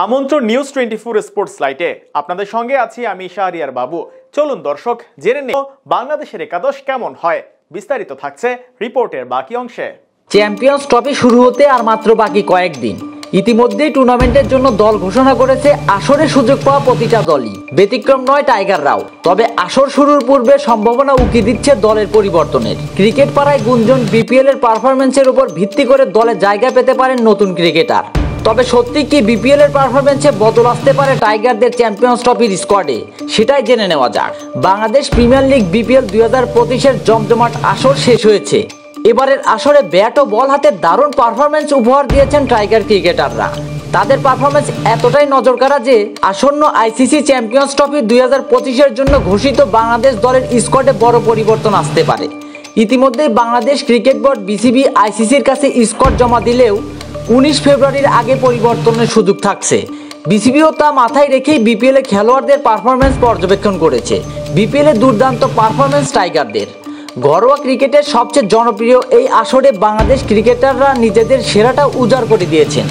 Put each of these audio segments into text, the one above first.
আমন্ত্রণ news 24 sports লাইটে আপনাদের সঙ্গে আছি আমি শাহরিয়ার বাবু। চলুন দর্শক জেনে নিই বাংলাদেশের একাদশ কেমন হয়, বিস্তারিত থাকছে রিপোর্টের বাকি অংশে। চ্যাম্পিয়ন্স ট্রফি শুরু হতে আর মাত্র বাকি কয়েকদিন। ইতিমধ্যেই টুর্নামেন্টের জন্য দল ঘোষণা করেছে আসরে সুযোগ পাওয়া প্রতিটা দলই, ব্যতিক্রম নয় টাইগাররাও। তবে আসর শুরুর পূর্বে সম্ভাবনা উকি দিচ্ছে দলের পরিবর্তনের। ক্রিকেট পাড়ায় গুঞ্জন বিপিএল এর পারফরমেন্সের উপর ভিত্তি করে দলে জায়গা পেতে পারেন নতুন ক্রিকেটার। তবে সত্যি কি বিপিএল এর পারফরমেন্সে বদল আসতে পারে টাইগারদের চ্যাম্পিয়ন্স ট্রফির স্কোয়াডে, সেটাই জেনে নেওয়া যাক। বাংলাদেশ প্রিমিয়ার লিগ বিপিএল 2025-এর জমজমাট আসর শেষ হয়েছে। এবারের আসরে ব্যাট ও বল হাতে দারুণ পারফরমেন্স উপহার দিয়েছেন টাইগার ক্রিকেটাররা। তাদের পারফরমেন্স এতটাই নজরকাড়া যে আসন্ন আইসিসি চ্যাম্পিয়ন্স ট্রফি 2025-এর জন্য ঘোষিত বাংলাদেশ দলের স্কোয়াডে বড় পরিবর্তন আসতে পারে। ইতিমধ্যেই বাংলাদেশ ক্রিকেট বোর্ড বিসিবি আইসিসির কাছে স্কোয়াড জমা দিলেও 19 ফেব্রুয়ারির আগে পরিবর্তনের সুযোগ থাকছে। বিসিবিও তা মাথায় রেখেই বিপিএল এ খেলোয়াড়দের পারফরমেন্স পর্যবেক্ষণ করেছে। বিপিএল এ দুর্দান্ত পারফরমেন্স টাইগারদের। ঘরোয়া ক্রিকেটের সবচেয়ে জনপ্রিয় এই আসরে বাংলাদেশ ক্রিকেটাররা নিজেদের সেরাটা উজাড় করে দিয়েছেন।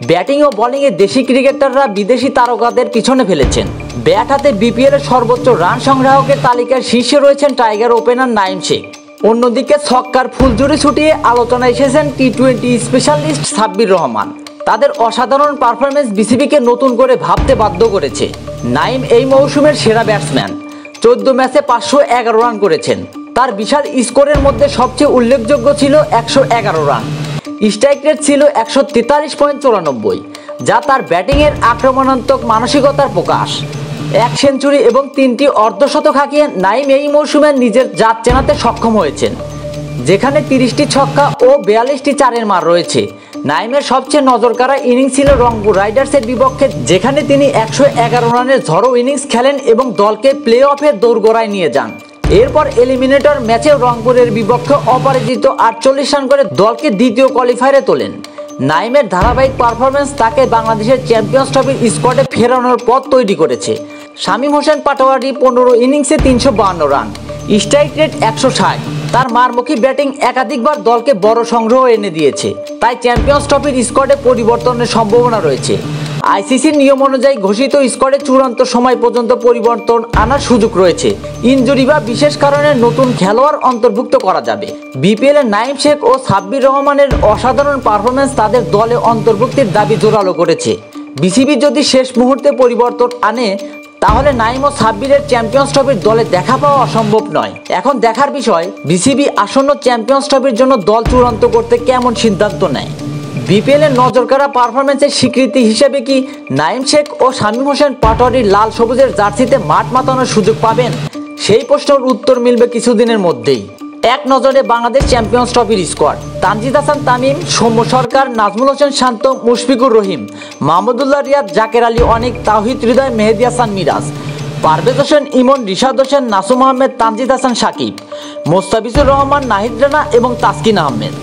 ব্যাটিং ও বোলিংয়ে দেশি ক্রিকেটাররা বিদেশি তারকাদের পিছনে ফেলেছেন। ব্যাট হাতে বিপিএল এর সর্বোচ্চ রান সংগ্রাহকের তালিকার শীর্ষে রয়েছেন টাইগার ওপেনার নাঈম শেখ। অন্যদিকে ছক্কার ফুলঝুরি ছুটিয়ে আলোচনায় এসেছেন টি-20 স্পেশালিস্ট সাব্বির রহমান। তাদের অসাধারণ পারফরমেন্স বিসিবিকে নতুন করে ভাবতে বাধ্য করেছে। নাঈম এই মৌসুমের সেরা ব্যাটসম্যান। 14 ম্যাচে 511 রান করেছেন। তার বিশাল স্কোরের মধ্যে সবচেয়ে উল্লেখযোগ্য ছিল 111 রান। স্ট্রাইক রেট ছিল 143.94, যা তার ব্যাটিংয়ের আক্রমণাত্মক মানসিকতার প্রকাশ। 1 সেঞ্চুরি এবং 3টি অর্ধশতক হাঁকিয়ে নাঈম এই মৌসুমে নিজের জাত চেনাতে সক্ষম হয়েছেন, যেখানে 30টি ছক্কা ও 42টি চারের মার রয়েছে। নাঈমের সবচেয়ে নজরকাড়া ইনিংস ছিল রংপুর রাইডার্সের বিপক্ষে, যেখানে তিনি 111 রানের ঝড়ো ইনিংস খেলেন এবং দলকে প্লে অফের দোরগোড়ায় নিয়ে যান। এরপর এলিমিনেটর ম্যাচে রংপুরের বিপক্ষে অপরাজিত 48 রান করে দলকে দ্বিতীয় কোয়ালিফায়ারে তোলেন। নাঈমের ধারাবাহিক পারফরমেন্স তাকে বাংলাদেশের চ্যাম্পিয়ন্স ট্রফির স্কোয়াডে ফেরানোর পথ তৈরি করেছে। শামীম হোসেন পাটোয়ারি 15 ইনিংসে 352 রান, স্ট্রাইক রেট 160। তার মারমুখী ব্যাটিং একাধিকবার দলকে বড় সংগ্রহ এনে দিয়েছে। তাই চ্যাম্পিয়ন্স ট্রফির স্কোয়াডে পরিবর্তনের সম্ভাবনা রয়েছে। আইসিসির নিয়ম অনুযায়ী ঘোষিত স্কোয়াডে চূড়ান্ত সময় পর্যন্ত পরিবর্তন আনার সুযোগ রয়েছে। ইনজুরি বা বিশেষ কারণে নতুন খেলোয়াড় অন্তর্ভুক্ত করা যাবে। বিপিএল এর নাঈম শেখ ও সাব্বির রহমানের অসাধারণ পারফরমেন্স তাদের দলে অন্তর্ভুক্তির দাবি জোরালো করেছে। বিসিবি যদি শেষ মুহূর্তে পরিবর্তন আনে, তাহলে নাঈম ও সাব্বিরের চ্যাম্পিয়ন্স ট্রফির দলে দেখা পাওয়া অসম্ভব নয়। এখন দেখার বিষয় বিসিবি আসন্ন চ্যাম্পিয়ন্স ট্রফির জন্য দল চূড়ান্ত করতে কেমন সিদ্ধান্ত নেয়। বিপিএল এর নজরকাড়া পারফরমেন্সের স্বীকৃতি হিসেবে কি নাঈম শেখ ও শামীম হোসেন পাটোয়ারির লাল সবুজের জার্সিতে মাঠ মাতানোর সুযোগ পাবেন? সেই প্রশ্নের উত্তর মিলবে কিছুদিনের মধ্যেই। এক নজরে বাংলাদেশ চ্যাম্পিয়ন্স ট্রফির স্কোয়াড: তানজিদ হাসান তামিম, সৌম্য সরকার, নাজমুল হোসেন শান্ত, মুশফিকুর রহিম, মাহমুদুল্লাহ রিয়াদ, জাকের আলী অনিক, তাওহিদ হৃদয়, মেহেদী হাসান মিরাজ, পারভেজ হোসেন ইমন, রিশাদ হোসেন, নাসুম আহমেদ, তানজিদ হাসান সাকিব, মোস্তাফিজুর রহমান, নাহিদ রানা এবং তাসকিন আহমেদ।